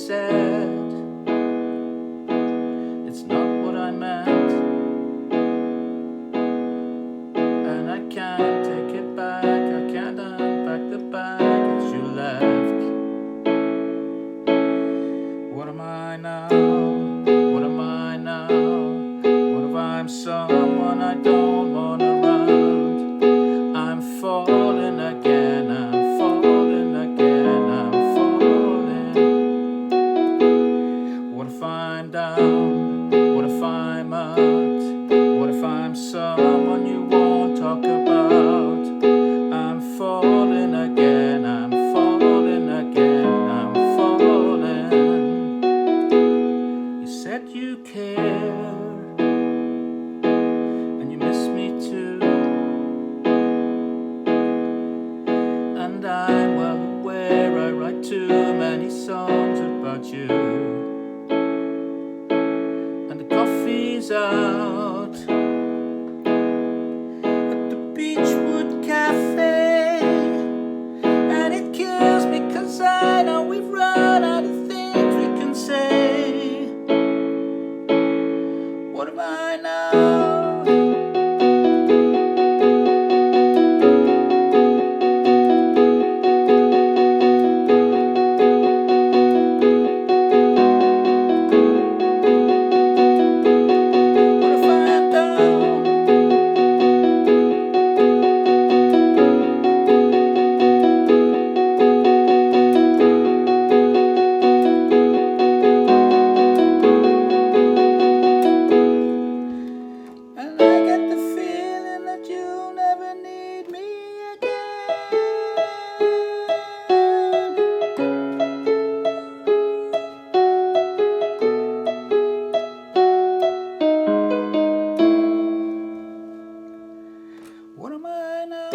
said, it's not what I meant, and I can't take it back. I can't unpack the baggage you left. What am I now? What am I now? What if I'm someone I don't want around? I'm falling again, I'm falling again, I'm falling. What if I'm down? What if I'm out? What if I'm someone you won't talk about? I'm falling again, I'm falling again, I'm falling. You said you care, and you miss me too, and I'm well aware I write too many songs about you. And the coffee's out at the Beechwood Cafe, and it kills me 'cause I know we've run out of things we can say. What am I now? And I get the feeling that you'll never need me again. What am I now?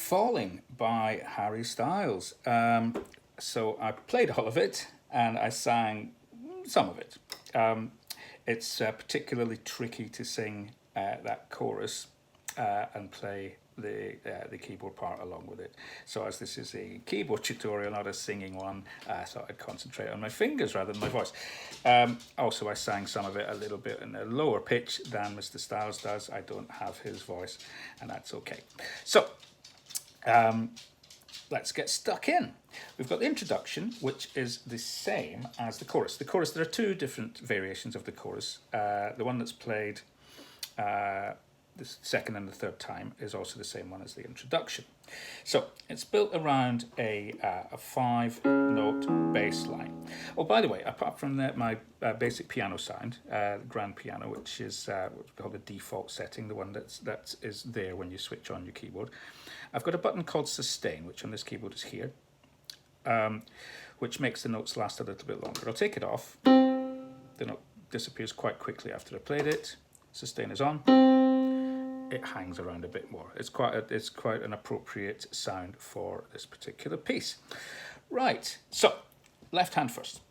Falling by Harry Styles. So I played all of it and I sang some of it. It's particularly tricky to sing that chorus and play the keyboard part along with it. So as this is a keyboard tutorial, not a singing one, I thought I'd concentrate on my fingers rather than my voice. Also, I sang some of it a little bit in a lower pitch than Mr. Styles does. I don't have his voice, and that's okay. So let's get stuck in. We've got the introduction, which is the same as the chorus. The chorus, there are two different variations of the chorus. The one that's played the second and the third time is also the same one as the introduction. So it's built around a 5-note bass line. Oh, by the way, apart from my basic piano sound, grand piano, which is what's called the default setting, the one that is there when you switch on your keyboard, I've got a button called sustain, which on this keyboard is here, which makes the notes last a little bit longer. I'll take it off. The note disappears quite quickly after I played it. Sustain is on. It hangs around a bit more. It's quite an appropriate sound for this particular piece. Right, so left hand first.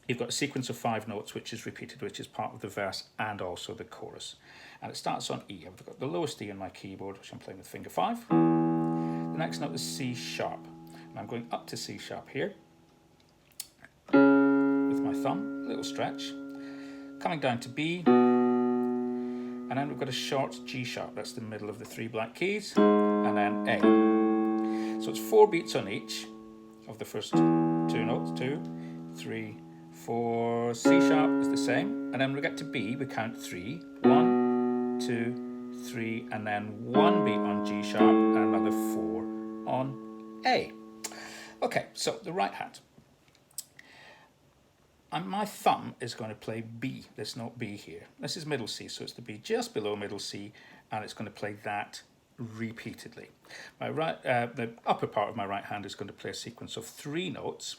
You've got a sequence of 5 notes which is repeated, which is part of the verse and also the chorus. And it starts on E. I've got the lowest E on my keyboard, which I'm playing with finger 5. The next note is C sharp. And I'm going up to C sharp here with my thumb, a little stretch. Coming down to B. And then we've got a short G sharp, that's the middle of the 3 black keys, and then A. So it's 4 beats on each of the first 2 notes, 2, 3, 4. C sharp is the same, and then we get to B, we count 3, 1, 2, 3, and then 1 beat on G sharp, and another 4 on A. Okay, so the right hand. and my thumb is going to play B, this note B here. This is middle C, so it's the B just below middle C, and it's going to play that repeatedly. My right, the upper part of my right hand is going to play a sequence of 3 notes,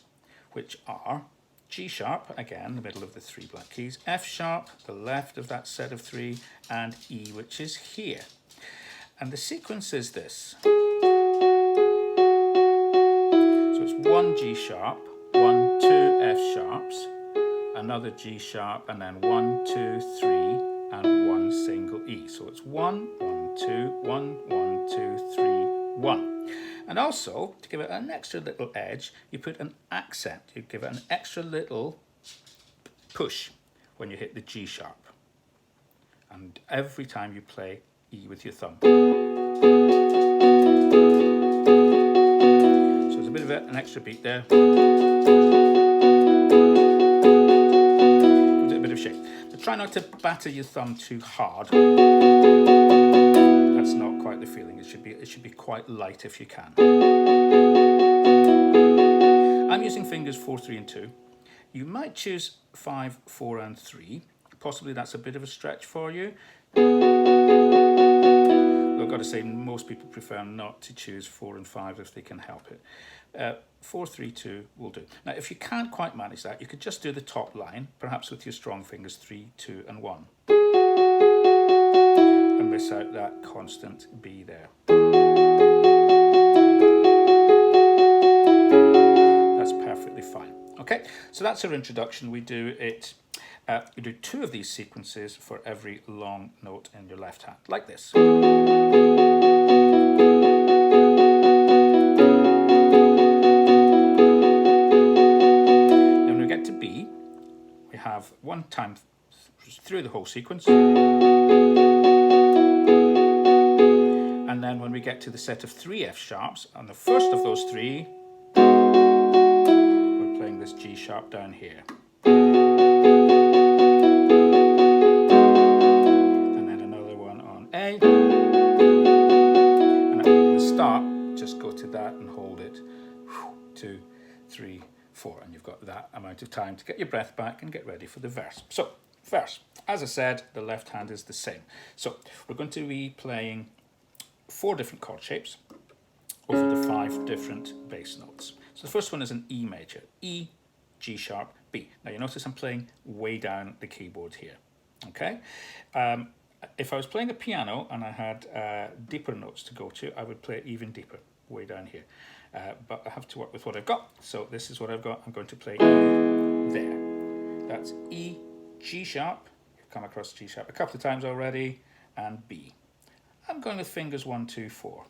which are G sharp, again, the middle of the 3 black keys, F sharp, the left of that set of 3, and E, which is here. And the sequence is this. So it's 1 G sharp, 1, 2 F sharps, another G sharp, and then 1, 2, 3, and 1 single E. So it's 1, 1, 2, 1, 1, 2, 3, 1. And also, to give it an extra little edge, you put an accent. You give it an extra little push when you hit the G sharp. And every time you play E with your thumb. So there's a bit of an extra beat there. Gives it a bit of shape. But try not to batter your thumb too hard. That's not quite the feeling. It should be quite light if you can. I'm using fingers 4, 3, and 2. You might choose 5, 4, and 3. Possibly that's a bit of a stretch for you. I've got to say, most people prefer not to choose 4 and 5 if they can help it. 4, 3, 2 will do. Now, if you can't quite manage that, you could just do the top line, perhaps with your strong fingers 3, 2, and 1. And miss out that constant B there. That's perfectly fine. Okay, so that's our introduction. We do it. You do 2 of these sequences for every long note in your left hand, like this. Then when we get to B, we have 1 time through the whole sequence. And then when we get to the set of 3 F sharps, on the first of those 3, we're playing this G sharp down here. A, and at the start, just go to that and hold it. 2, 3, 4, and you've got that amount of time to get your breath back and get ready for the verse. So, verse. As I said, the left hand is the same. So, we're going to be playing 4 different chord shapes over the 5 different bass notes. So the first one is an E major. E, G sharp, B. Now you notice I'm playing way down the keyboard here. Okay? If I was playing a piano and I had deeper notes to go to, I would play it even deeper, way down here. But I have to work with what I've got. So this is what I've got. I'm going to play E there. That's E, G sharp. You've come across G sharp a couple of times already. And B. I'm going with fingers 1, 2, 4.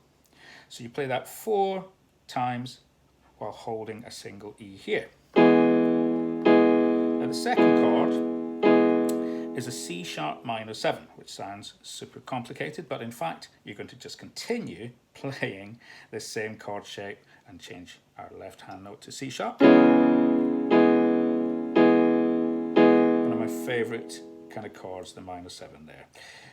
So you play that 4 times while holding a single E here. Now the second chord is a C sharp minor 7, which sounds super complicated, but in fact, you're going to just continue playing this same chord shape and change our left hand note to C sharp. One of my favorite kind of chords, the minor 7 there.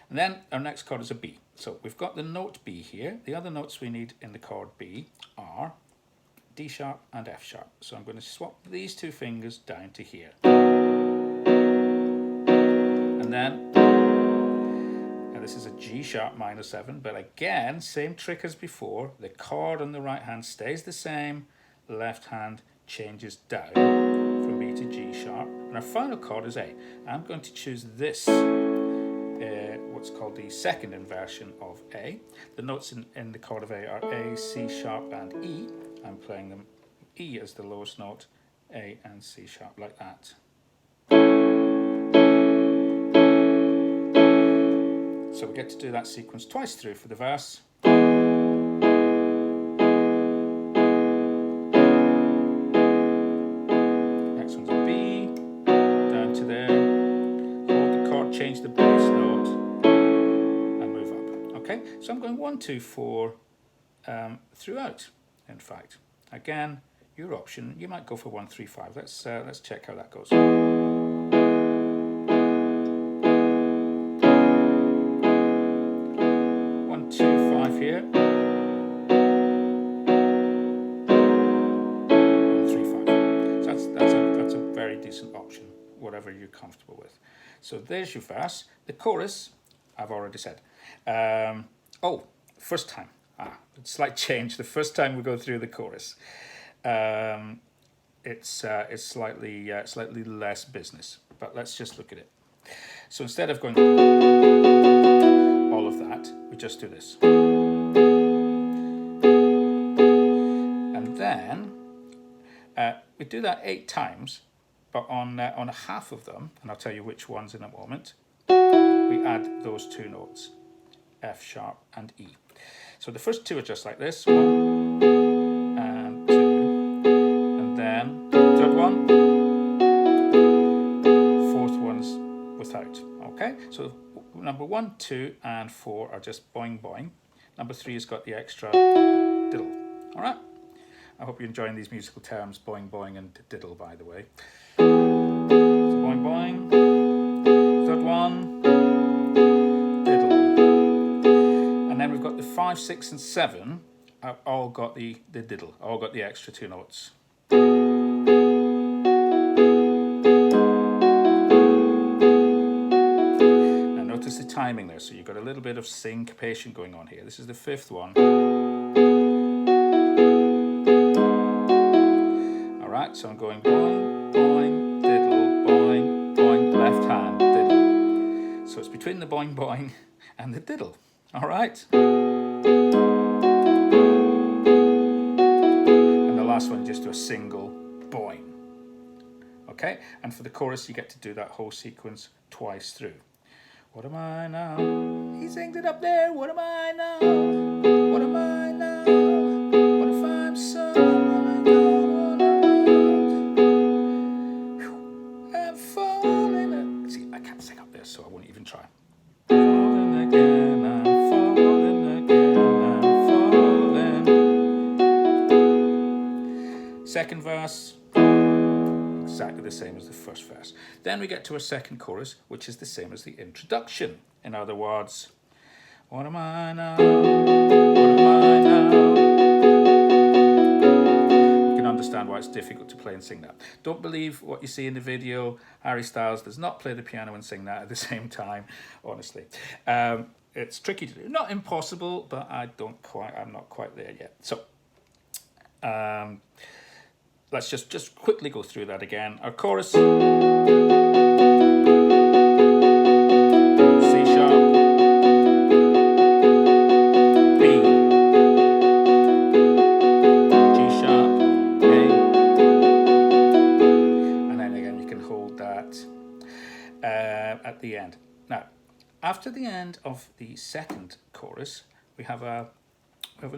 And then our next chord is a B. So we've got the note B here. The other notes we need in the chord B are D sharp and F sharp. So I'm going to swap these 2 fingers down to here. And then, now this is a G sharp minor 7, but again, same trick as before. The chord on the right hand stays the same, left hand changes down from B to G sharp, and our final chord is A. I'm going to choose this, what's called the second inversion of A. The notes in the chord of A are A, C sharp, and E. I'm playing them E as the lowest note, A and C sharp like that. So we get to do that sequence twice through for the verse. Next one's a B, down to there, hold the chord, change the bass note, and move up. Okay, so I'm going 1, 2, 4 throughout, in fact. Again, your option, you might go for 1, 3, 5. Let's check how that goes. 1, 2, 5 here. 1, 3, 5. So that's a very decent option. whatever you're comfortable with. So there's your verse. The chorus, I've already said. First time. Slight change. The first time we go through the chorus, it's slightly less business. But let's just look at it. So instead of going all of that, we just do this. And then we do that 8 times, but on a half of them, and I'll tell you which ones in a moment, we add those 2 notes, F sharp and E. So the first 2 are just like this, 1 and 2, and then third one, fourth one's without. Okay, so number 1, 2, and 4 are just boing boing. Number 3 has got the extra diddle. All right. I hope you're enjoying these musical terms, boing boing and diddle, by the way. So boing boing, third one, diddle. And then we've got the 5, 6, and 7 have all got the diddle, all got the extra 2 notes. Now notice the timing there, so you've got a little bit of syncopation going on here. This is the 5th one. So I'm going boing, boing, diddle, boing, boing, left hand, diddle. So it's between the boing, boing and the diddle. All right. And the last one, just do a single boing. Okay. And for the chorus, you get to do that whole sequence twice through. What am I now? He sings it up there. What am I now? What am I now? What if I'm someone I don't? So I won't even try. Falling again, I'm falling again, I'm falling. Second verse, exactly the same as the first verse. Then we get to a second chorus, which is the same as the introduction. In other words, what am I now? What am I now? Understand why it's difficult to play and sing that. Don't believe what you see in the video. Harry Styles does not play the piano and sing that at the same time, honestly. It's tricky to do. Not impossible, but I'm not quite there yet. So let's just quickly go through that again. Our chorus, C sharp, at the end. Now, after the end of the second chorus, we have an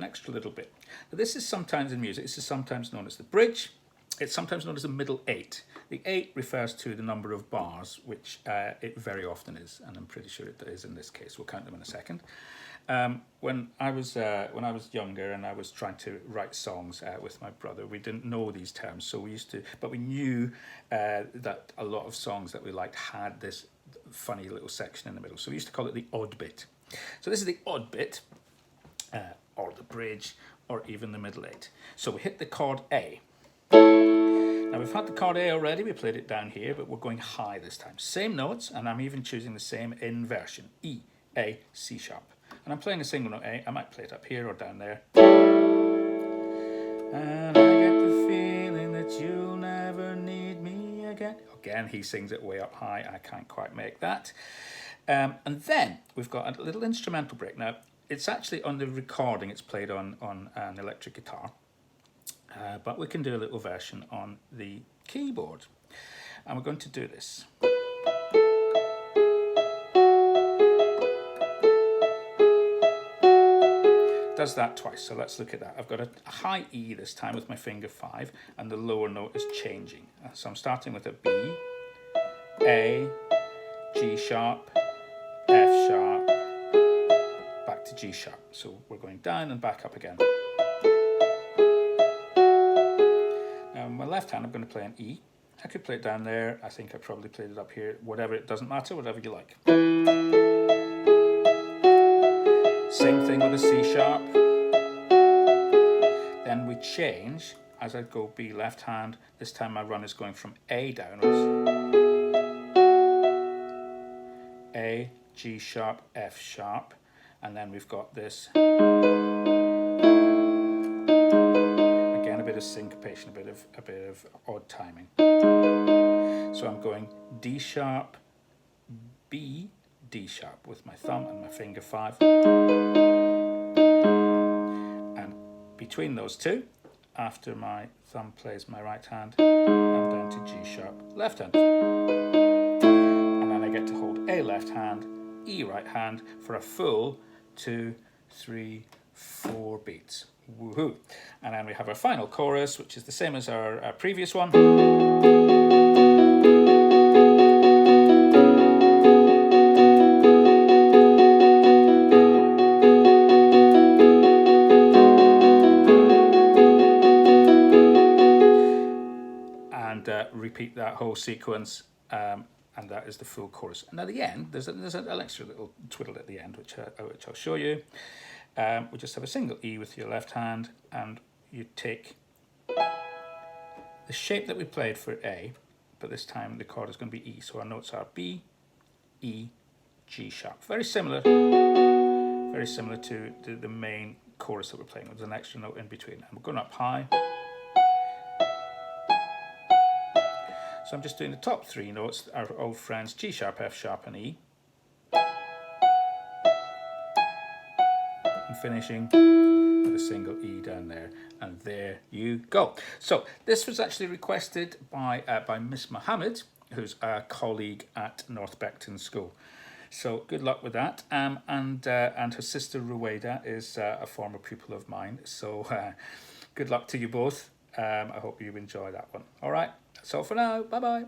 extra little bit. Now, this is sometimes in music, this is sometimes known as the bridge. It's sometimes known as the middle 8. The 8 refers to the number of bars, which it very often is, and I'm pretty sure it is in this case. We'll count them in a second. When I was younger and I was trying to write songs with my brother, we didn't know these terms, so we used to, but we knew that a lot of songs that we liked had this funny little section in the middle. So we used to call it the odd bit. So this is the odd bit, or the bridge, or even the middle 8. So we hit the chord A. Now we've had the chord A already, we played it down here, but we're going high this time. Same notes, and I'm even choosing the same inversion, E, A, C sharp. And I'm playing a single note A, I might play it up here or down there. And I get the feeling that you'll never need me again. Again, he sings it way up high, I can't quite make that. And then we've got a little instrumental break. Now, it's actually on the recording, it's played on an electric guitar. But we can do a little version on the keyboard. And we're going to do this. Does that twice, so let's look at that. I've got a high E this time with my finger 5, and the lower note is changing. So I'm starting with a B, A, G sharp, F sharp, back to G sharp. So we're going down and back up again. Now on my left hand I'm going to play an E. I could play it down there, I think I probably played it up here, whatever, it doesn't matter, whatever you like. Same thing with a C sharp. Then we change as I go B left hand. This time my run is going from A downwards G sharp, F sharp, and then we've got this, again a bit of syncopation, a bit of odd timing. So I'm going D sharp, B, D sharp with my thumb and my finger 5, and between those two, after my thumb plays my right hand, I'm down to G sharp left hand, and then I get to hold A left hand, E right hand for a full 2, 3, 4 beats. Woohoo! And then we have our final chorus, which is the same as our previous one. And repeat that whole sequence, and that is the full chorus. And at the end, there's an extra little twiddle at the end, which I'll show you. We just have a single E with your left hand, and you take the shape that we played for A, but this time the chord is going to be E. So our notes are B, E, G sharp. Very similar to the main chorus that we're playing. There's an extra note in between, and we're going up high. So I'm just doing the top 3 notes, our old friends G sharp, F sharp, and E, and finishing with a single E down there, and there you go. So this was actually requested by Miss Mohammed, who's a colleague at North Beckton School. So good luck with that. And her sister Ruwaida is a former pupil of mine. So good luck to you both. I hope you enjoy that one. All right, that's all for now. Bye bye.